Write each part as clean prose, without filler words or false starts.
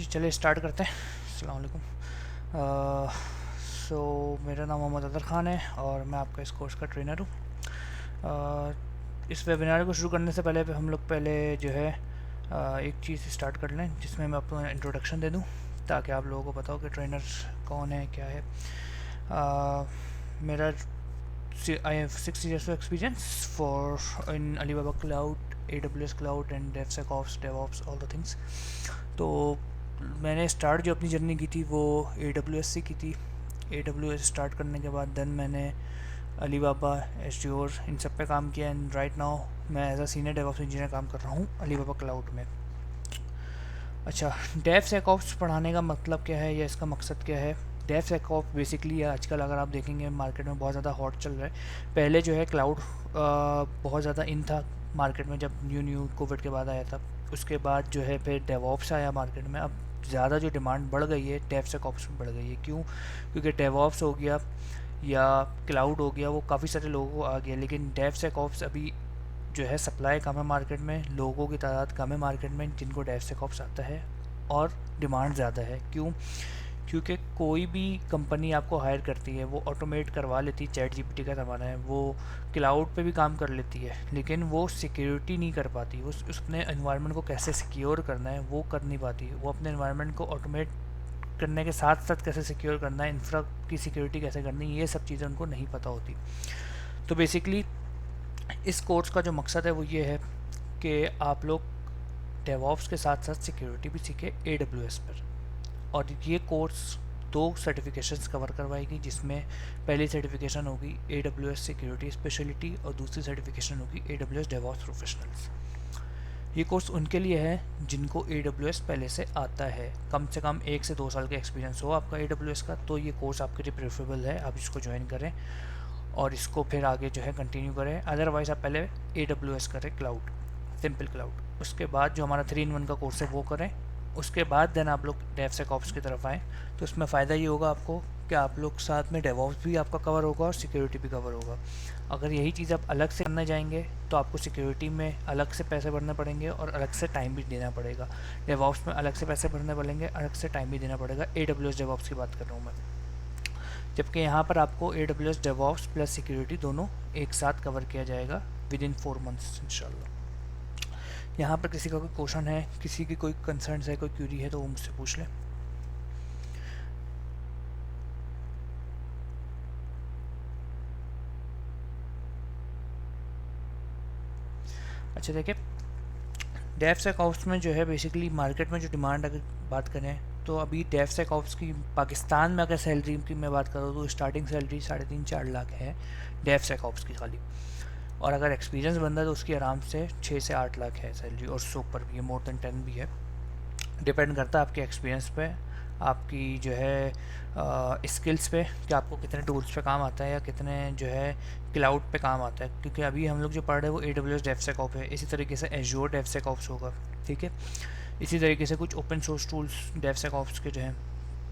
चलिए स्टार्ट करते हैं। अस्सलाम वालेकुम। सो मेरा नाम मोहम्मद अदर ख़ान है और मैं आपका इस कोर्स का ट्रेनर हूँ। इस वेबिनार को शुरू करने से पहले हम लोग पहले जो है एक चीज़ स्टार्ट कर लें जिसमें मैं अपना इंट्रोडक्शन दे दूँ ताकि आप लोगों को पता हो कि ट्रेनर कौन है, क्या है। मेरा I have 6 years of experience for in Alibaba Cloud, AWS Cloud and DevSecOps, DevOps, all the things. तो मैंने स्टार्ट जो अपनी जर्नी की थी वो AWS से की थी। AWS स्टार्ट करने के बाद देन मैंने अलीबाबा, एज़्योर इन सब पे काम किया एंड राइट नाउ मैं as a senior DevOps engineer काम कर रहा हूँ अलीबाबा क्लाउड में। अच्छा, डेवसेकऑप्स पढ़ाने का मतलब क्या है या इसका मकसद क्या है? डेवसेकऑप्स बेसिकली आजकल अगर आप देखेंगे मार्केट में बहुत ज़्यादा हॉट चल रहा है। पहले जो है क्लाउड बहुत ज़्यादा इन था मार्केट में जब न्यू कोविड के बाद आया था। उसके बाद जो है फिर डेवऑप्स आया मार्केट में। अब ज़्यादा जो डिमांड बढ़ गई है डेवसेकऑप्स में बढ़ गई है। क्यों? क्योंकि डेवऑप्स हो गया या क्लाउड हो गया वो काफ़ी सारे लोगों को आ गया, लेकिन डेवसेकऑप्स अभी जो है सप्लाई कम है मार्केट में, लोगों की तादाद कम है मार्केट में जिनको डेवसेकऑप्स आता है और डिमांड ज़्यादा है। क्यों? क्योंकि कोई भी कंपनी आपको हायर करती है वो ऑटोमेट करवा लेती है। चैट जीपीटी का ज़माना है, वो क्लाउड पे भी काम कर लेती है लेकिन वो सिक्योरिटी नहीं कर पाती। वो अपने एनवायरनमेंट को कैसे सिक्योर करना है वो कर नहीं पाती। वो अपने एनवायरनमेंट को ऑटोमेट करने के साथ साथ कैसे सिक्योर करना है, इंफ्रा की सिक्योरिटी कैसे करनी है, ये सब चीज़ें उनको नहीं पता होती। तो बेसिकली इस कोर्स का जो मकसद है वो ये है कि आप लोग डेवॉप्स के साथ साथ सिक्योरिटी भी सीखें AWS पर। और ये कोर्स 2 सर्टिफिकेशंस कवर करवाएगी, जिसमें पहली सर्टिफिकेशन होगी AWS सिक्योरिटी स्पेशलिटी और दूसरी सर्टिफिकेशन होगी AWS डेवॉप्स प्रोफेशनल्स। ये कोर्स उनके लिए है जिनको AWS पहले से आता है, कम से कम 1 से 2 साल का एक्सपीरियंस हो आपका AWS का, तो ये कोर्स आपके लिए प्रेफरेबल है, आप इसको ज्वाइन करें और इसको फिर आगे जो है कंटिन्यू करें। अदरवाइज़ आप पहले AWS करें क्लाउड, सिंपल क्लाउड, उसके बाद जो हमारा 3 in 1 का कोर्स है वो करें। उसके बाद देन आप लोग डेवसेकऑप्स की तरफ आएँ। तो इसमें फ़ायदा ये होगा आपको कि आप लोग साथ में डेवऑप्स भी आपका कवर होगा और सिक्योरिटी भी कवर होगा। अगर यही चीज़ आप अलग से करने जाएंगे तो आपको सिक्योरिटी में अलग से पैसे भरने पड़ेंगे और अलग से टाइम भी देना पड़ेगा। डेवऑप्स में अलग से पैसे भरने पड़ेंगे, अलग से टाइम भी देना पड़ेगा। AWS डेवऑप्स की बात कर रहा हूँ मैं। जबकि यहाँ पर आपको AWS डेवऑप्स प्लस सिक्योरिटी दोनों एक साथ कवर किया जाएगा विद इन 4 months इंशाल्लाह। यहाँ पर किसी का कोई क्वेश्चन है, किसी की कोई कंसर्न है, कोई क्यूरी है तो वो मुझसे पूछ लें। अच्छा देखिए, डेवसेकऑप्स में जो है बेसिकली मार्केट में जो डिमांड अगर बात करें तो अभी डेवसेकऑप्स की पाकिस्तान में अगर सैलरी की मैं बात करूँ तो स्टार्टिंग सैलरी 3.5 से 4 लाख है डेवसेकऑप्स की खाली। और अगर एक्सपीरियंस बंदा है तो उसकी आराम से 6 से 8 लाख है सैलरी, और उससे ऊपर भी है, मोर देन 10 भी है। डिपेंड करता है आपके एक्सपीरियंस पे, आपकी जो है स्किल्स पे कि आपको कितने टूल्स पे काम आता है या कितने जो है क्लाउड पे काम आता है। क्योंकि अभी हम लोग जो पढ़ रहे हैं वो AWS डेवसेकऑप है, इसी तरीके से एज़्योर डेवसेकऑप्स होगा, ठीक है। इसी तरीके से कुछ ओपन सोर्स टूल्स डेवसेकऑप्स के जो हैं।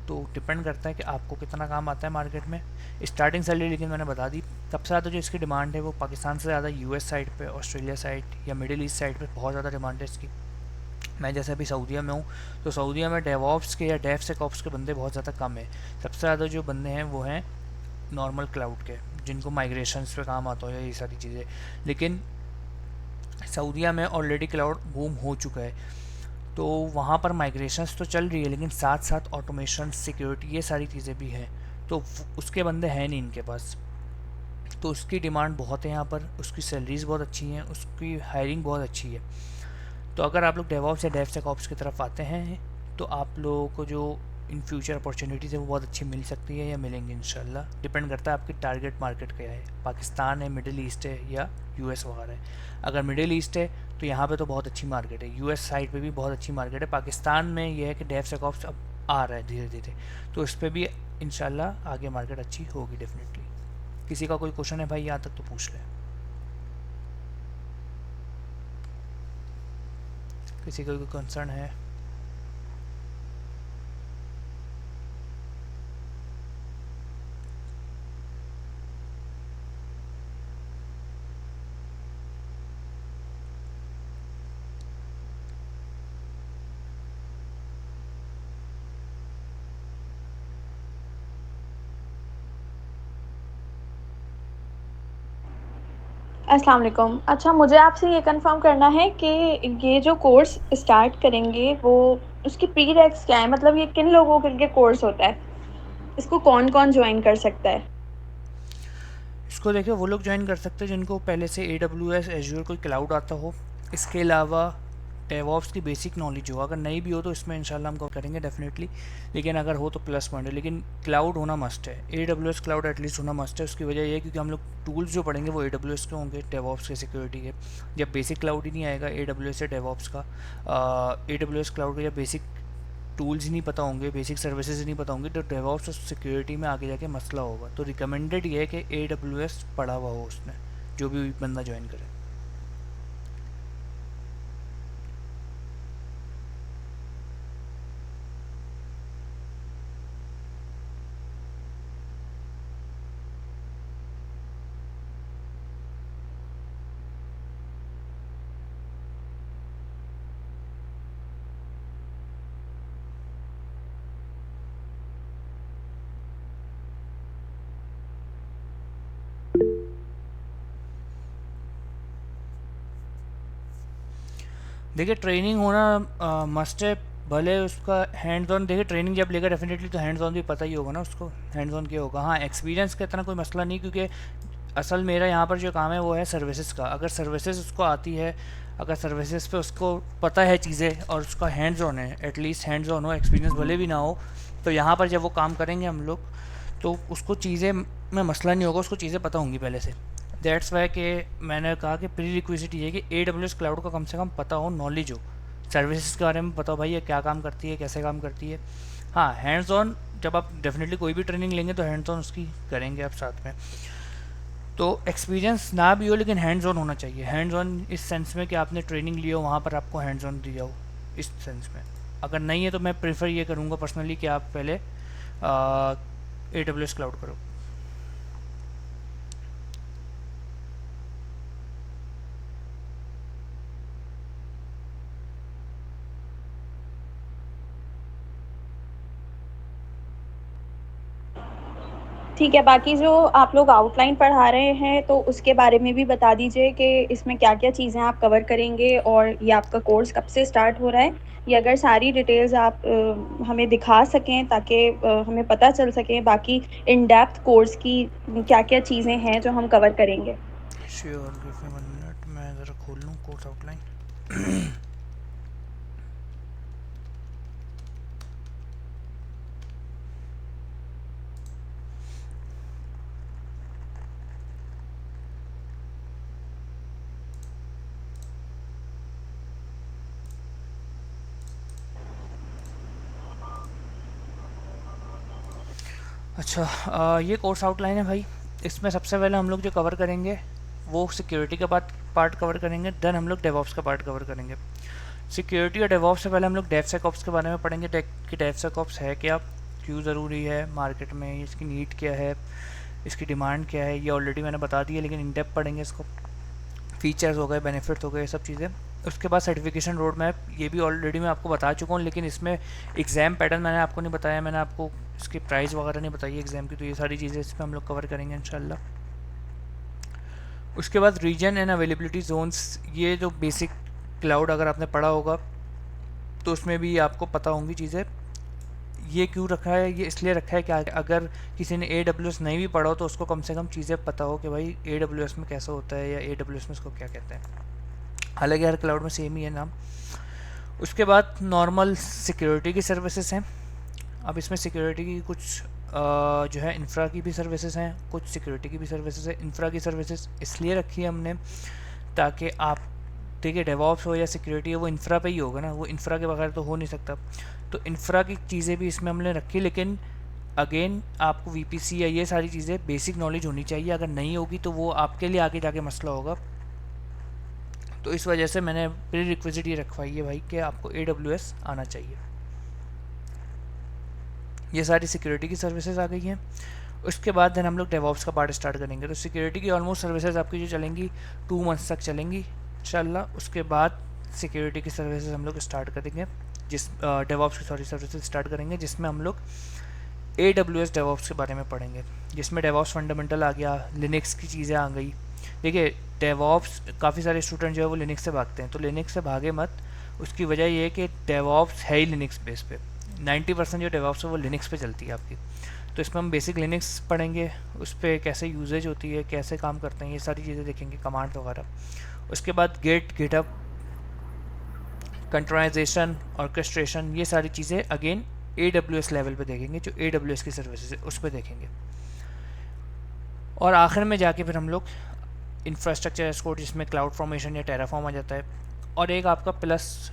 तो डिपेंड करता है कि आपको कितना काम आता है मार्केट में। स्टार्टिंग सैलरी लेकिन मैंने बता दी, सबसे ज़्यादा जो इसकी डिमांड है वो पाकिस्तान से ज़्यादा US साइड पे, ऑस्ट्रेलिया साइड या मिडिल ईस्ट साइड पे बहुत ज़्यादा डिमांड है इसकी। मैं जैसे अभी सऊदीया में हूँ तो सऊदीया में डेवऑप्स के या डेवसेकऑप्स के बंदे बहुत ज़्यादा कम है। सबसे ज़्यादा जो बंदे हैं वो हैं नॉर्मल क्लाउड के, जिनको माइग्रेशंस पे काम आता हो या ये सारी चीज़ें। लेकिन सऊदीया में ऑलरेडी क्लाउड बूम हो चुका है, तो वहाँ पर माइग्रेशंस तो चल रही है लेकिन साथ साथ ऑटोमेशन, सिक्योरिटी, ये सारी चीज़ें भी हैं। तो उसके बंदे हैं नहीं इनके पास, तो उसकी डिमांड बहुत है यहाँ पर, उसकी सैलरीज़ बहुत अच्छी हैं, उसकी हायरिंग बहुत अच्छी है। तो अगर आप लोग डेवऑप्स या डेवसेकऑप्स की तरफ आते हैं तो आप लोगों को जो इन फ्यूचर अपॉर्चुनिटीज़ है वो बहुत अच्छी मिल सकती है या मिलेंगी इंशाल्लाह। डिपेंड करता है आपकी टारगेट मार्केट क्या है, पाकिस्तान है, मिडिल ईस्ट है या US वगैरह है। अगर मिडिल ईस्ट है तो यहाँ पे तो बहुत अच्छी मार्केट है, US साइड पे भी बहुत अच्छी मार्केट है। पाकिस्तान में यह है कि डेवसेकऑप्स अब आ रहा है धीरे धीरे, तो इस पर भी इंशाल्लाह आगे मार्केट अच्छी होगी डेफिनेटली। किसी का कोई क्वेश्चन है भाई यहाँ तक तो पूछ लें, किसी का कोई कंसर्न है? अस्सलाम वालेकुम। अच्छा, मुझे आपसे ये कंफर्म करना है कि ये जो कोर्स स्टार्ट करेंगे वो उसकी प्रीरेक्स क्या है? मतलब ये किन लोगों के लिए कोर्स होता है? इसको कौन-कौन ज्वाइन कर सकता है? इसको देखिए वो लोग ज्वाइन कर सकते हैं जिनको पहले से ए डब्ल्यू एस एज्योर कोई क्लाउड आता हो। इसके अलावा डेवॉप्स की बेसिक नॉलेज हो, अगर नहीं भी हो तो इसमें इंशाल्लाह हम कवर करेंगे डेफिनेटली, लेकिन अगर हो तो प्लस पॉइंट है। लेकिन क्लाउड होना मस्ट है, A W S cloud at least होना मस्ट है। उसकी वजह यह है क्योंकि हम लोग टूल्स जो पढ़ेंगे वो ए डब्ल्यू एस के होंगे, डेवॉप्स के, सिक्योरिटी के। जब बेसिक क्लाउड ही नहीं आएगा ए डब्ल्यू एस या डेवॉप्स का, ए डब्ल्यू एस क्लाउड का जब बेसिक टूल्स ही नहीं पता होंगे, बेसिक सर्विसेज ही नहीं पता होंगे, तो डेवॉप्स और सिक्योरिटी में आगे जाके मसला होगा। तो रिकमेंडेड ये है कि ए डब्ल्यू एस पढ़ा हुआ हो उसने, जो भी बंदा ज्वाइन करे। देखिए ट्रेनिंग होना मस्ट है, भले उसका हैंड्स ऑन, देखिए ट्रेनिंग जब लेगा डेफिनेटली तो हैंड्स ऑन भी पता ही होगा ना उसको, हैंड्स ऑन क्या होगा। हाँ, एक्सपीरियंस का इतना कोई मसला नहीं, क्योंकि असल मेरा यहाँ पर जो काम है वो है सर्विसेज का। अगर सर्विसेज उसको आती है, अगर सर्विसेज पे उसको पता है चीज़ें और उसका हैंड्स ऑन है, एटलीस्ट हैंड्स ऑन हो, एक्सपीरियंस भले भी ना हो, तो यहाँ पर जब वो काम करेंगे हम लोग, तो उसको चीज़ें में मसला नहीं होगा, उसको चीज़ें पता होंगी पहले से। दैट्स वाई कि मैंने कहा कि प्री रिक्विजिट ये है कि ए डब्ल्यू एस क्लाउड का कम से कम पता हो, नॉलेज हो, सर्विसेज के बारे में पता हो, भाई ये क्या काम करती है, कैसे काम करती है। हाँ, हैंड्स ऑन जब आप डेफिनेटली कोई भी ट्रेनिंग लेंगे तो हैंड्स ऑन उसकी करेंगे आप साथ में। तो एक्सपीरियंस ना भी हो लेकिन हैंड्स ऑन होना चाहिए। हैंड्स ऑन इस सेंस में कि आपने ट्रेनिंग ली हो, वहाँ पर आपको हैंड्स ऑन दिया हो, इस सेंस में। अगर नहीं है तो मैं प्रेफर ये करूँगा पर्सनली कि आप पहले ए डब्ल्यू एस क्लाउड करो। ठीक है, बाकी जो आप लोग आउटलाइन पढ़ा रहे हैं तो उसके बारे में भी बता दीजिए कि इसमें क्या-क्या चीज़ें आप कवर करेंगे और ये आपका कोर्स कब से स्टार्ट हो रहा है? ये अगर सारी डिटेल्स आप हमें दिखा सकें ताकि हमें पता चल सके बाकी इन डेप्थ कोर्स की क्या-क्या चीज़ें हैं जो हम कवर करेंगे। श्योर, गिव मी 1 मिनट, मैं ज़रा खोल लूँ कोर्स आउटलाइन। अच्छा, ये कोर्स आउटलाइन है भाई। इसमें सबसे पहले हम लोग जो कवर करेंगे वो सिक्योरिटी का पार्ट कवर करेंगे, देन हम लोग डेवऑप्स का पार्ट कवर करेंगे। सिक्योरिटी और डेवऑप्स से पहले हम लोग डेवसेकऑप्स के बारे में पढ़ेंगे कि डेवसेकऑप्स है क्या, क्यों ज़रूरी है मार्केट में, इसकी नीड क्या है, इसकी डिमांड क्या है। ये ऑलरेडी मैंने बता दिया, लेकिन इन डेप्थ पढ़ेंगे इसको। फीचर्स हो गए, बेनिफिट्स हो गए, ये सब चीज़ें। उसके बाद सर्टिफिकेशन रोड मैप, ये भी ऑलरेडी मैं आपको बता चुका हूँ, लेकिन इसमें एग्ज़ाम पैटर्न मैंने आपको नहीं बताया, मैंने आपको इसकी प्राइस वगैरह नहीं बताई एग्ज़ाम की। तो ये सारी चीज़ें इसमें हम लोग कवर करेंगे इंशाल्लाह। उसके बाद रीजन एंड अवेलेबिलिटी जोन्स, ये जो बेसिक क्लाउड अगर आपने पढ़ा होगा तो उसमें भी आपको पता होंगी चीज़ें। ये क्यों रखा है, ये इसलिए रखा है कि अगर किसी ने ए डब्ल्यू एस नहीं भी पढ़ा हो तो उसको कम से कम चीज़ें पता हो कि भाई ए डब्ल्यू एस में कैसा होता है, या ए डब्ल्यू एस में इसको क्या कहते हैं। हालांकि हर क्लाउड में सेम ही है नाम। उसके बाद नॉर्मल सिक्योरिटी की सर्विसेज हैं। अब इसमें सिक्योरिटी की कुछ जो है इंफ्रा की भी सर्विसेज हैं, कुछ सिक्योरिटी की भी सर्विसेज है। इंफ्रा की सर्विसेज इसलिए रखी है हमने ताकि आप, ठीक है, डेवॉप्स हो या सिक्योरिटी हो, वो इंफ्रा पे ही होगा ना, वो इंफ्रा के बगैर तो हो नहीं सकता। तो इंफ्रा की चीज़ें भी इसमें हमने रखी, लेकिन अगेन आपको वीपीसी या ये सारी चीज़ें बेसिक नॉलेज होनी चाहिए। अगर नहीं होगी तो वो आपके लिए आगे जाके मसला होगा। तो इस वजह से मैंने प्री रिक्विजिट ये रखवाई है भाई कि आपको ए डब्ल्यू एस आना चाहिए। ये सारी सिक्योरिटी की सर्विसेज आ गई हैं। उसके बाद देन हम लोग डेवॉप्स का पार्ट स्टार्ट करेंगे। तो सिक्योरिटी की ऑलमोस्ट सर्विसेज आपकी जो चलेंगी 2 मंथ्स तक चलेंगी इंशाल्लाह। उसके बाद सिक्योरिटी की सर्विसेज हम लोग स्टार्ट करेंगे, जिस डेवॉप्स की सॉरी सर्विसेज स्टार्ट करेंगे, जिसमें हम लोग ए डब्ल्यू एस डेवॉप्स के बारे में पढ़ेंगे, जिसमें डेवॉप्स फंडामेंटल आ गया, लिनक्स की चीज़ें आ गई, देखिए डेवॉप्स काफ़ी सारे स्टूडेंट जो है वो लिनक्स से भागते हैं, तो लिनक्स से भागे मत। उसकी वजह ये है कि डेवॉप्स है ही लिनक्स बेस पे, 90% जो डेवॉप्स है वो लिनक्स पे चलती है आपकी। तो इसमें हम बेसिक लिनक्स पढ़ेंगे, उस पर कैसे यूजेज होती है, कैसे काम करते हैं, ये सारी चीज़ें देखेंगे, कमांड वगैरह। उसके बाद गिटहब, कंट्रोनाइजेशन, ऑर्केस्ट्रेशन, ये सारी चीज़ें अगेन AWS लेवल पे देखेंगे, जो AWS की सर्विसेज है उस पर देखेंगे। और आखिर में जाके फिर हम लोग इंफ्रास्ट्रक्चर एज कोड, जिसमें क्लाउड फॉर्मेशन या टेराफॉर्म आ जाता है। और एक आपका प्लस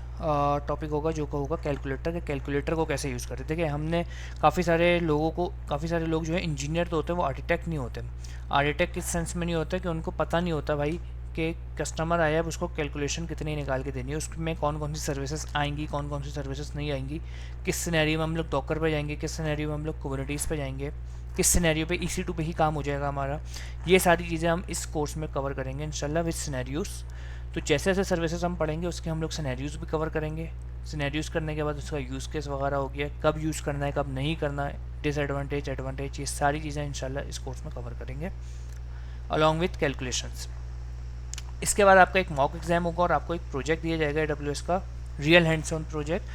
टॉपिक होगा जो होगा कैलकुलेटर, के कैलकुलेटर को कैसे यूज़ करते हैं। देखिए हमने काफ़ी सारे लोग जो है इंजीनियर तो होते हैं, वो आर्किटेक्ट नहीं होते। आर्किटेक्ट किस सेंस में नहीं होता कि उनको पता नहीं होता भाई कि कस्टमर आया है उसको कैलकुलेशन कितनी निकाल के देनी है, उसमें कौन कौन सी सर्विसेज आएंगी, कौन कौन सी सर्विसेज नहीं आएंगी, किस सिनेरियो में हम लोग डॉकर पे जाएंगे, किस सिनेरियो में हम लोग कुबरनीटीज़ पे जाएंगे, किस सिनेरियो पे EC2 पे ही काम हो जाएगा हमारा। ये सारी चीज़ें हम इस कोर्स में कवर करेंगे इंशाल्लाह विद सिनेरियोज़। तो जैसे जैसे सर्विसेज हम पढ़ेंगे उसके हम लोग सिनेरियोज़ भी कवर करेंगे। सिनेरियोज़ करने के बाद उसका यूज़ केस वगैरह हो गया, कब यूज़ करना है कब नहीं करना है, डिसएडवांटेज एडवांटेज, ये सारी चीज़ें इंशाल्लाह इस कोर्स में कवर करेंगे अलॉन्ग विथ कैलकुलेशंस। इसके बाद आपका एक मॉक एग्ज़ाम होगा और आपको एक प्रोजेक्ट दिया जाएगा AWS का, रियल हैंड्स ऑन प्रोजेक्ट,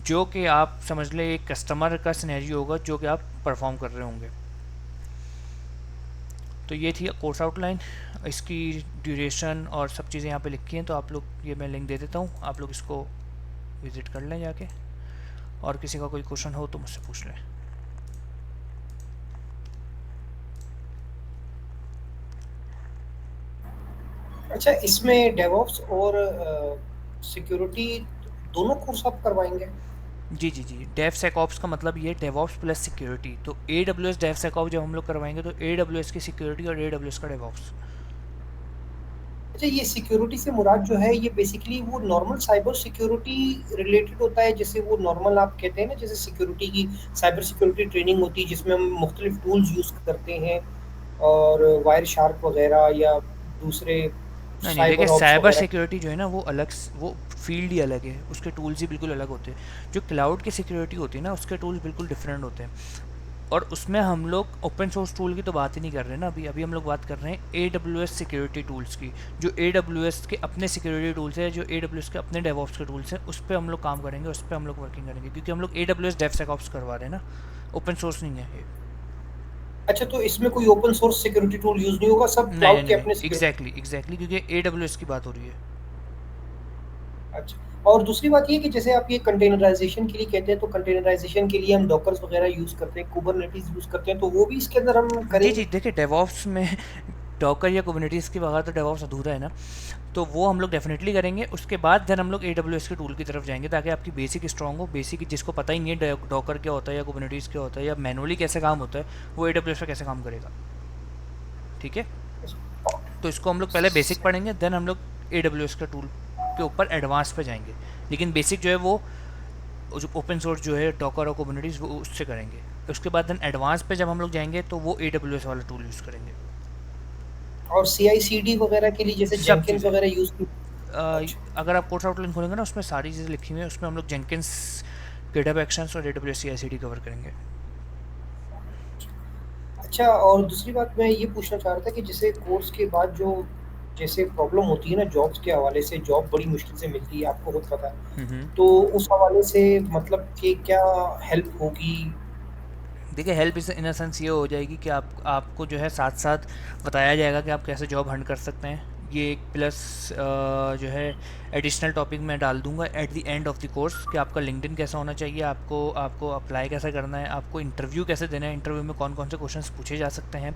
जो कि आप समझ लें एक कस्टमर का सिनेरियो होगा जो कि आप परफॉर्म कर रहे होंगे। तो ये थी कोर्स आउटलाइन, इसकी ड्यूरेशन और सब चीज़ें यहाँ पे लिखी हैं, तो आप लोग, ये मैं लिंक दे देता हूँ, आप लोग इसको विज़िट कर लें जाके। और किसी का कोई क्वेश्चन हो तो मुझसे पूछ लें। अच्छा, इसमें डेवऑप्स और सिक्योरिटी दोनों कोर्स आप करवाएंगे? जी जी जी, डेवसेकऑप्स का मतलब ये डेवऑप्स प्लस सिक्योरिटी। तो AWS डेवसेकऑप्स जब हम लोग करवाएंगे तो AWS की सिक्योरिटी और AWS का डेवऑप्स। अच्छा, ये सिक्योरिटी से मुराद जो है ये बेसिकली वो नॉर्मल साइबर सिक्योरिटी रिलेटेड होता है, जैसे वो नॉर्मल आप कहते हैं ना, जैसे सिक्योरिटी की साइबर सिक्योरिटी ट्रेनिंग होती है जिसमें हम मुख्तलिफ टूल्स यूज़ करते हैं और वायर शार्क वगैरह या दूसरे नहीं नहीं, देखिए साइबर ऑप्स साइबर वगैरह। सिक्योरिटी जो है ना वो अलग, वो फील्ड ही अलग है, उसके टूल्स ही बिल्कुल अलग होते हैं। जो क्लाउड की सिक्योरिटी होती है ना उसके टूल्स बिल्कुल डिफरेंट होते हैं। और उसमें हम लोग ओपन सोर्स टूल की तो बात ही नहीं कर रहे ना, अभी अभी हम लोग बात कर रहे हैं AWS सिक्योरिटी टूल्स की। जो AWS के अपने सिक्योरिटी टूल्स हैं, जो AWS के अपने डेवऑप्स के टूल्स हैं, उस पर हम लोग काम करेंगे, उस पर हम लोग वर्किंग करेंगे, क्योंकि हम लोग AWS डेवसेकऑप्स करवा रहे हैं ना, ओपन सोर्स नहीं है ये। अच्छा, तो इसमें कोई open source security tool use नहीं होगा, सब नहीं नहीं क्लाउड के नहीं नहीं, अपने सिक्योरिटी। एग्जैक्टली क्योंकि AWS की बात हो रही है। अच्छा, और दूसरी बात ये कि जैसे आप ये कंटेनराइजेशन के लिए कहते हैं, तो कंटेनराइजेशन के लिए हम डॉकर्स वगैरह यूज़ करते हैं, कुबरनेटीज़ यूज़ करते हैं, तो वो भी इसके अंदर हम जी जी, करेंगे? देखिए डेवऑप्स में डॉकर या कुबरनेटीज़ के बगैर तो डेवऑप्स अधूरा है ना, तो वो हम लोग डेफिनेटली करेंगे। उसके बाद देन हम लोग AWS के टूल की तरफ जाएंगे, ताकि आपकी बेसिक स्ट्रॉन्ग हो। बेसिक जिसको पता ही नहीं है डॉकर क्या होता है या कुबरनेटीज़ क्या होता है या मैनुअली कैसे काम होता है, वो AWS पे कैसे काम करेगा। ठीक है, तो इसको हम लोग पहले बेसिक पढ़ेंगे, देन हम लोग AWS का टूल के ऊपर एडवांस पे जाएंगे। लेकिन बेसिक जो है वो जो ओपन सोर्स जो है डॉकर और कुबरनेटीज़ वो उससे करेंगे। उसके बाद देन एडवांस पे जब हम लोग जाएंगे तो वो AWS वाला टूल यूज़ करेंगे। और CI/CD वगैरह के लिए जैसे सब जेंकिन्स चीज़ें, वगैरह यूज़ की? अच्छा। अगर आप कोर्स आउटलाइन खोलेंगे ना उसमें सारी चीज़ें लिखी हुई हैं, उसमें हम लोग जेंकिन्स, गिटहब एक्शंस और AWS CI/CD कवर करेंगे। अच्छा, और दूसरी बात मैं ये पूछना चाह रहा था कि जैसे कोर्स के बाद जो जैसे प्रॉब्लम होती है ना जॉब्स के हवाले से, जॉब बड़ी मुश्किल से मिलती है, आपको खुद पता है। तो उस हवाले से मतलब कि क्या हेल्प होगी? देखिए हेल्प इस इन सेंस ये हो जाएगी कि आपको जो है साथ साथ बताया जाएगा कि आप कैसे जॉब हंट कर सकते हैं। ये एक प्लस जो है एडिशनल टॉपिक मैं डाल दूंगा at the end of the course कि आपका लिंक्डइन कैसा होना चाहिए, आपको आपको अप्लाई कैसे करना है, आपको इंटरव्यू कैसे देना है, इंटरव्यू में कौन कौन से क्वेश्चंस पूछे जा सकते हैं।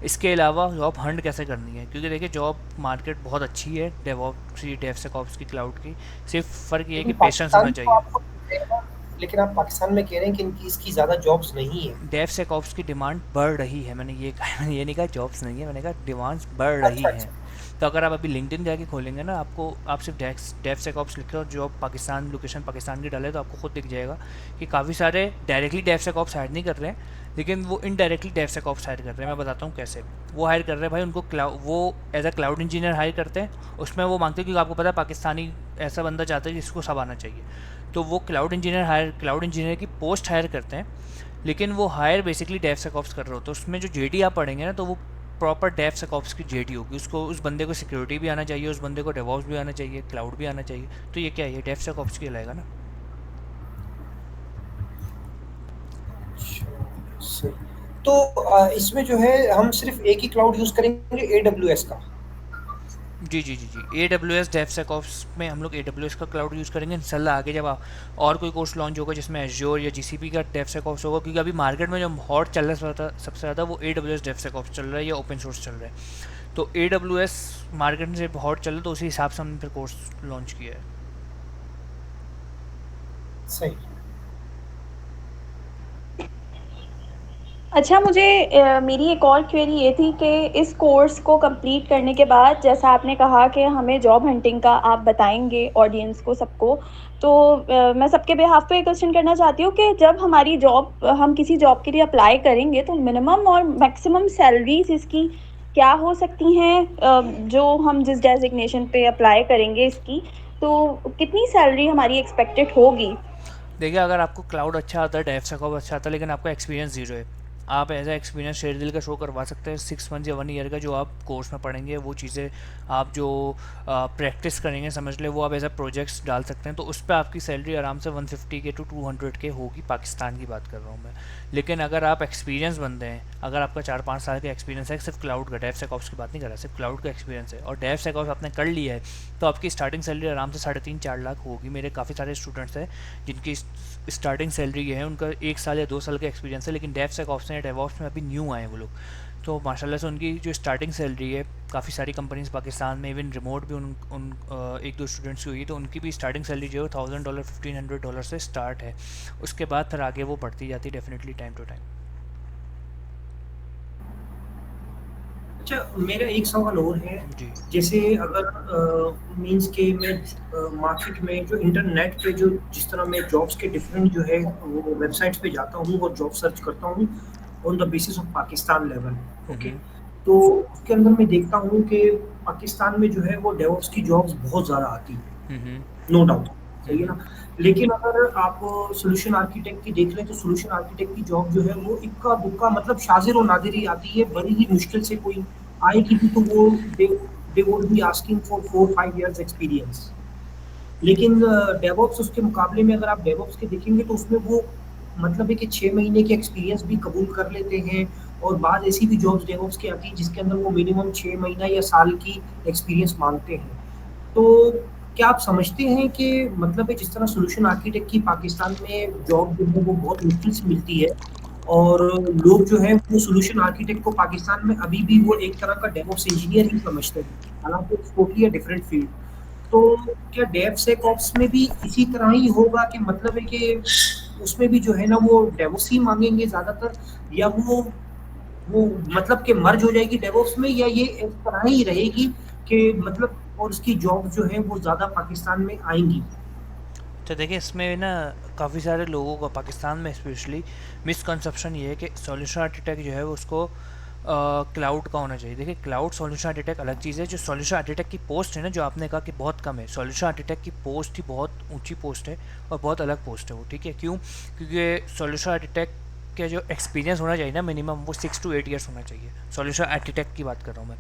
इसके अलावा जॉब हंट कैसे करनी है, क्योंकि देखिए जॉब मार्केट बहुत अच्छी है डेवऑप्स की, डेवसेकऑप्स की, क्लाउड की। सिर्फ फ़र्क ये है कि लेकिन पेशेंस होना पाकिस्तान तो चाहिए। आपको लेकिन आप पाकिस्तान में कह रहे हैं कि इनकी इसकी ज़्यादा जॉब्स नहीं है। डेवसेकऑप्स की डिमांड बढ़ रही है, मैंने ये कहा, मैंने ये नहीं कहा जॉब्स नहीं है, मैंने कहा डिमांड्स बढ़ रही अच्छा, हैं। अच्छा। तो अगर आप अभी लिंक्डइन जाके खोलेंगे ना, आपको आप सिर्फ डेवसेकऑप्स लिखे और जॉब पाकिस्तान, लोकेशन पाकिस्तान की डाले, तो आपको खुद दिख जाएगा कि काफ़ी सारे डायरेक्टली डेवसेकऑप्स हायर नहीं कर रहे हैं, लेकिन वो इनडायरेक्टली डेवसेकऑप्स हायर कर रहे हैं। मैं बताता हूँ कैसे वो हायर कर रहे हैं भाई। उनको वो as a cloud engineer hire करते हैं, उसमें वो मांगते हैं, क्योंकि आपको पता है पाकिस्तानी ऐसा बंदा चाहता है जिसको सब आना चाहिए। तो वो क्लाउड इंजीनियर की पोस्ट हायर करते हैं, लेकिन वो हायर बेसिकली डेवसेकऑप्स कर रहे होते हैं। उसमें जो JD आप पढ़ेंगे ना, तो वो प्रॉपर डेवसेकऑप्स की जेडी होगी, उसको उस बंदे को सिक्योरिटी भी आना चाहिए, उस बंदे को डेवऑप्स भी आना चाहिए, क्लाउड भी आना चाहिए। तो ये क्या है, ये डेवसेकऑप्स की लाएगा ना। अच्छा, सही। तो इसमें जो है हम सिर्फ एक ही क्लाउड यूज करेंगे, AWS का। जी जी जी जी, ए डब्ल्यू एस डेवसेकऑप्स में हम लोग ए डब्ल्यू एस का क्लाउड यूज़ करेंगे इंशाल्लाह। आगे जब और कोई कोर्स लॉन्च होगा जिसमें एज्योर या जीसीपी का डेवसेकऑप्स होगा, क्योंकि अभी मार्केट में जो हॉट चल रहा है सबसे ज़्यादा वो ए डब्ल्यू एस डेवसेकऑप्स चल रहा है या ओपन सोर्स चल रहा है। तो ए डब्ल्यू एस मार्केट में से हॉट चल रहा है, तो उसी हिसाब से हमने फिर कोर्स लॉन्च किया है। सही। अच्छा, मुझे मेरी एक और क्वेरी ये थी कि इस कोर्स को कंप्लीट करने के बाद, जैसा आपने कहा कि हमें जॉब हंटिंग का आप बताएंगे ऑडियंस को, सबको, तो मैं सबके बिहाफ पे क्वेश्चन करना चाहती हूँ कि जब हमारी जॉब, हम किसी जॉब के लिए अप्लाई करेंगे तो मिनिमम और मैक्सिमम सैलरीज इसकी क्या हो सकती हैं, जो हम जिस डेजिग्नेशन पे अप्लाई करेंगे इसकी, तो कितनी सैलरी हमारी एक्सपेक्टेड होगी? देखिए, अगर आपको क्लाउड अच्छा आता है, डेवसेकऑप्स अच्छा आता है, लेकिन आपका एक्सपीरियंस जीरो है, आप एज ए एक्सपीरियंस शेरडिल का शो करवा सकते हैं 6 मंथ या 1 ईयर का, जो आप कोर्स में पढ़ेंगे वो चीज़ें आप जो प्रैक्टिस करेंगे समझ ले, वो आप एज ए प्रोजेक्ट्स डाल सकते हैं। तो उस पर आपकी सैलरी आराम से 150 के टू 200 के होगी, पाकिस्तान की बात कर रहा हूँ मैं। लेकिन अगर आप एक्सपीरियंस बंदे हैं, अगर आपका 4-5 साल का एक्सपीरियंस है, सिर्फ क्लाउड का, डेवसेकऑप्स की बात नहीं कर रहा, सिर्फ क्लाउड का एक्सपीरियंस है और डेवसेकऑप्स आपने कर लिया है, तो आपकी स्टार्टिंग सैलरी आराम से 3.5-4 लाख होगी। मेरे काफ़ी सारे स्टूडेंट्स हैं जिनकी स्टार्टिंग सैलरी है, उनका 1 साल या 2 साल का एक्सपीरियंस है, लेकिन डेवसेकऑप्स या डेवऑप्स में अभी न्यू आए हैं वो लोग। तो माशाल्लाह से उनकी जो स्टार्टिंग सैलरी है, काफ़ी सारी कंपनीज पाकिस्तान में, इवन रिमोट भी उन 1-2 स्टूडेंट्स की हुई, तो उनकी भी स्टार्टिंग सैलरी जो है $1000 $1500 से स्टार्ट है। उसके बाद फिर आगे वो बढ़ती जाती है डेफिनेटली टाइम टू टाइम। अच्छा, मेरा एक सवाल और है। जी। जैसे अगर मीन्स के मैं मार्केट में जो इंटरनेट पे जो जिस तरह मैं जॉब्स के डिफरेंट जो है वो वेबसाइट्स पे जाता हूँ और जॉब सर्च करता हूँ on the basis of Pakistan level. Okay. हम्म। तो उसके अंदर मैं देखता हूँ कि पाकिस्तान में जो है वो डेवऑप्स की जॉब्स बहुत ज़्यादा आती हैं, हम्म। No doubt. सही है हम्म। ना। लेकिन अगर आप सोल्यूशन आर्किटेक्ट की देख लें तो सोल्यूशन आर्किटेक्ट की जॉब जो है वो इक्का दुक्का, मतलब शाजिर और नादिर ही आती है, बड़ी ही मुश्किल से कोई आएगी भी, तो वो they would be asking for 4-5 years experience. लेकिन डेवऑप्स उसके मुकाबले में अगर आप डेवऑप्स के देखेंगे तो उसमें वो मतलब है कि 6 महीने के एक्सपीरियंस भी कबूल कर लेते हैं, और बाद ऐसी भी जॉब्स डेवऑप्स की आती है जिसके अंदर वो मिनिमम 6 महीना या साल की एक्सपीरियंस मांगते हैं। तो क्या आप समझते हैं कि मतलब है जिस तरह सॉल्यूशन आर्किटेक्ट की पाकिस्तान में जॉब जो है वो बहुत मुश्किल से मिलती है, और लोग जो है वो सॉल्यूशन आर्किटेक्ट को पाकिस्तान में अभी भी वो एक तरह का डेवऑप्स इंजीनियर ही समझते हैं, हालांकि इट्स टोटली डिफरेंट फील्ड। तो क्या डेवसेकऑप्स में भी इसी तरह ही होगा कि मतलब है कि उसमें भी जो है ना वो डेवऑप्स ही मांगेंगे ज्यादातर, या वो मतलब कि मर्ज हो जाएगी डेवऑप्स में, या ये इस तरह ही रहेगी कि मतलब और उसकी जॉब जो है वो ज़्यादा पाकिस्तान में आएंगी? तो देखिए, इसमें ना काफ़ी सारे लोगों का पाकिस्तान में स्पेशली मिसकंसेप्शन ये है कि सॉल्यूशन आर्किटेक्ट जो है वो उसको क्लाउड का होना चाहिए। देखिए, क्लाउड सॉल्यूशन आर्किटेक्ट अलग चीज़ है। जो सॉल्यूशन आर्किटेक्ट की पोस्ट है ना, जो आपने कहा कि बहुत कम है, सॉल्यूशन आर्किटेक्ट की पोस्ट ही बहुत ऊंची पोस्ट है और बहुत अलग पोस्ट है वो, ठीक है। क्यों? क्योंकि सॉल्यूशन आर्किटेक्ट का जो एक्सपीरियंस होना चाहिए ना मिनिमम, वो 6 to 8 ईयर्स होना चाहिए। सॉल्यूशन आर्किटेक्ट की बात कर रहा हूँ मैं।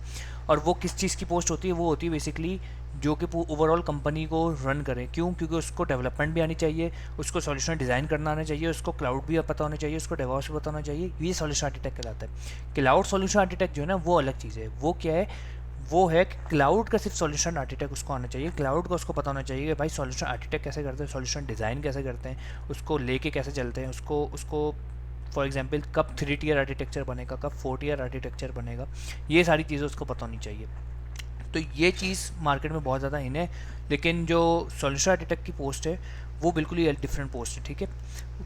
और वो किस चीज़ की पोस्ट होती है? वो होती है बेसिकली जो कि ओवरऑल कंपनी को रन करे। क्यों? क्योंकि उसको डेवलपमेंट भी आनी चाहिए, उसको सॉल्यूशन डिज़ाइन करना आना चाहिए, उसको क्लाउड भी पता होना चाहिए, उसको डेवॉप्स भी पता होना चाहिए। ये सॉल्यूशन आर्किटेक्ट कहलाता है। क्लाउड सॉल्यूशन आर्किटेक्ट जो है ना वो अलग चीज़ है। वो क्या है? वो है कि क्लाउड का सिर्फ सॉल्यूशन आर्किटेक्ट उसको आना चाहिए। क्लाउड का उसको पता होना चाहिए कि भाई सॉल्यूशन आर्किटेक्ट कैसे करते हैं, सॉल्यूशन डिज़ाइन कैसे करते हैं, उसको लेके कैसे चलते हैं, उसको उसको फॉर एग्जांपल कब 3 tier आर्किटेक्चर बनेगा, कब 4 tier आर्किटेक्चर बनेगा, ये सारी चीज़ें उसको पता होनी चाहिए। तो ये चीज़ मार्केट में बहुत ज़्यादा इन है। लेकिन जो सॉल्यूशन आर्किटेक्ट की पोस्ट है वो बिल्कुल ही डिफरेंट पोस्ट है, ठीक है।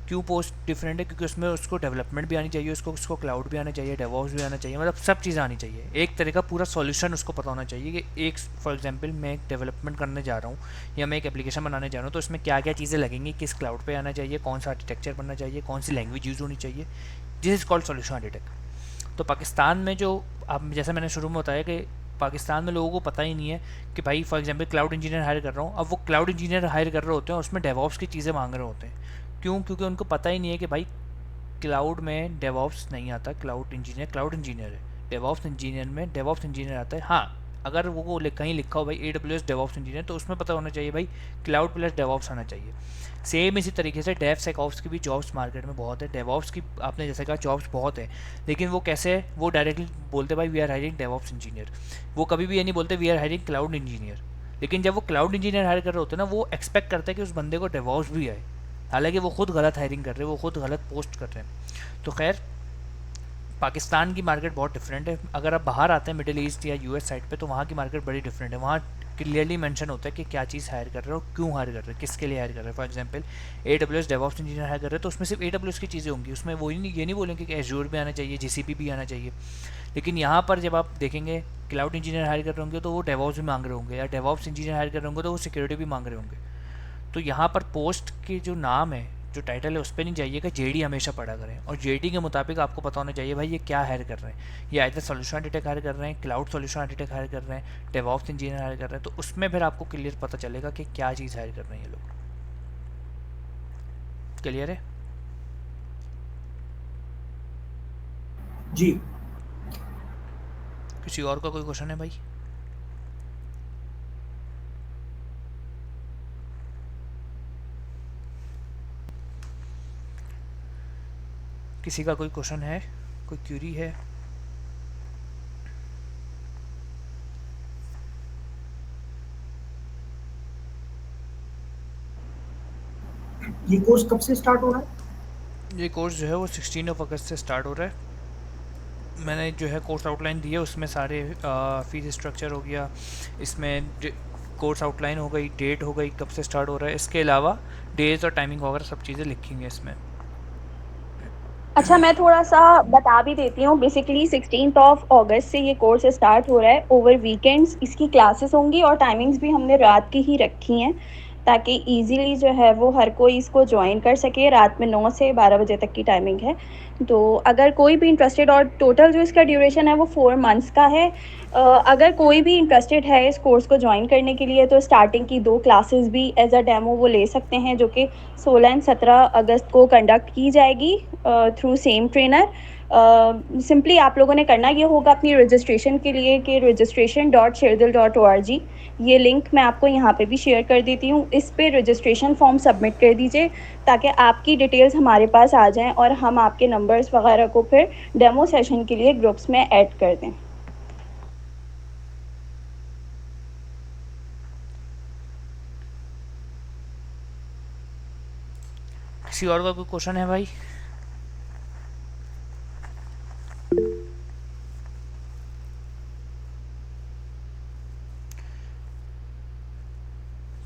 क्यों पोस्ट डिफरेंट है? क्योंकि उसमें उसको डेवलपमेंट भी आनी चाहिए, उसको क्लाउड भी आना चाहिए, डेवॉप्स भी आना चाहिए, मतलब सब चीज़ें आनी चाहिए। एक तरह का पूरा सॉल्यूशन उसको पता होना चाहिए कि एक फॉर एग्जांपल मैं एक डेवलपमेंट करने जा रहा हूँ या मैं एक एप्लीकेशन बनाने जा रहा हूँ, तो उसमें क्या क्या चीज़ें लगेंगी, किस क्लाउड पर आना चाहिए, कौन सा आर्किटेक्चर बनना चाहिए, कौन सी लैंग्वेज यूज़ होनी चाहिए। This is called solution architect. तो पाकिस्तान में जो अब जैसे मैंने शुरू में बताया कि पाकिस्तान में लोगों को पता ही नहीं है कि भाई for example cloud engineer higher कर रहा हूँ, अब वो क्लाउड इंजीनियर हायर कर रहे होते हैं और उसमें डेवॉप्स की चीज़ें मांग रहे होते हैं। क्यों? क्योंकि उनको पता ही नहीं है कि भाई क्लाउड में डेवॉप्स नहीं आता, क्लाउड इंजीनियर है, डेवऑप्स इंजीनियर में डेवऑप्स इंजीनियर आता है। हाँ, अगर वो कहीं लिखा हो भाई AWS डेवऑप्स इंजीनियर, तो उसमें पता होना चाहिए भाई क्लाउड प्लस डेवऑप्स आना चाहिए। सेम इसी तरीके से डेवसेकऑप्स की भी जॉब्स मार्केट में बहुत है। डेवऑप्स की आपने जैसे कहा जॉब्स बहुत है, लेकिन वो कैसे है, वो डायरेक्टली बोलते भाई we are hiring DevOps engineer. वो कभी भी ये नहीं बोलते we are hiring cloud engineer. लेकिन जब वो क्लाउड इंजीनियर हायर कर रहे होते हैं ना, वो एक्सपेक्ट करते हैं कि उस बंदे को डेवऑप्स भी आए, हालांकि वो खुद गलत हायरिंग कर रहे हैं, वो खुद गलत पोस्ट कर रहे हैं। तो खैर, पाकिस्तान की मार्केट बहुत डिफरेंट है। अगर आप बाहर आते हैं मिडिल ईस्ट या US साइड पे, तो वहाँ की मार्केट बड़ी डिफरेंट है। वहाँ क्लियरली मेंशन होता है कि क्या चीज़ हायर कर रहे हो और क्यों हायर कर रहे हो, किसके लिए हायर कर रहे हो। For example AWS DevOps engineer hire कर रहे हो, तो उसमें सिर्फ AWS की चीज़ें होंगी, उसमें वो नहीं, ये नहीं बोलेंगे कि एज्योर भी आना चाहिए, GCP भी आना चाहिए। लेकिन यहाँ पर जब आप देखेंगे क्लाउड इंजीनियर हायर कर रहे होंगे तो वो डेवऑप्स भी मांग रहे होंगे, या डेवऑप्स इंजीनियर हायर कर रहे होंगे तो वो सिक्योरिटी भी मांग रहे होंगे। तो यहाँ पर पोस्ट की जो नाम है, जो टाइटल है, उस पर नहीं जाइएगा, JD हमेशा पढ़ा करें, और JD के मुताबिक आपको पता होना चाहिए भाई ये क्या हायर कर रहे हैं। ये आइदर सोल्यूशन आर्किटेक्ट हायर कर रहे हैं, क्लाउड सोल्यूशन आर्किटेक्ट हायर कर रहे हैं, डेवऑप्स इंजीनियर हायर कर रहे हैं, तो उसमें फिर आपको क्लियर पता चलेगा कि क्या चीज़ हायर कर रहे हैं ये लोग। क्लियर है? जी। किसी और का कोई क्वेश्चन है भाई? किसी का कोई क्वेश्चन है, कोई क्यूरी है? ये कोर्स कब से स्टार्ट हो रहा है? ये कोर्स जो है वो 16 अगस्त से स्टार्ट हो रहा है। मैंने जो है कोर्स आउटलाइन दी है, उसमें सारे फीस स्ट्रक्चर हो गया, इसमें कोर्स आउटलाइन हो गई, डेट हो गई, कब से स्टार्ट हो रहा है, इसके अलावा डेज और टाइमिंग वगैरह सब चीज़ें लिखी हुई हैं इसमें। अच्छा, मैं थोड़ा-सा बता भी देती हूँ। बेसिकली 16 अगस्त से ये कोर्स स्टार्ट हो रहा है। ओवर वीकेंड्स इसकी क्लासेस होंगी और टाइमिंग्स भी हमने रात की ही रखी हैं, ताकि ईज़िली जो है वो हर कोई इसको जॉइन कर सके। रात में 9 से 12 बजे तक की टाइमिंग है। तो अगर कोई भी इंटरेस्टेड, और टोटल जो इसका ड्यूरेशन है वो 4 मंथ्स का है। अगर कोई भी इंटरेस्टेड है इस कोर्स को जॉइन करने के लिए, तो स्टार्टिंग की 2 क्लासेस भी एज़ अ डेमो वो ले सकते हैं, जो कि 16 एंड 17 अगस्त को कंडक्ट की जाएगी थ्रू सेम ट्रेनर। सिंपली आप लोगों ने करना ये होगा अपनी रजिस्ट्रेशन के लिए कि registration.sharedil.org, ये लिंक मैं आपको यहाँ पे भी शेयर कर देती हूँ। इस पे रजिस्ट्रेशन फॉर्म सबमिट कर दीजिए, ताकि आपकी डिटेल्स हमारे पास आ जाएं और हम आपके नंबर्स वगैरह को फिर डेमो सेशन के लिए ग्रुप्स में ऐड कर दें। किसी और का कोई क्वेश्चन है भाई?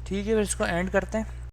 ठीक है, फिर इसको एंड करते हैं।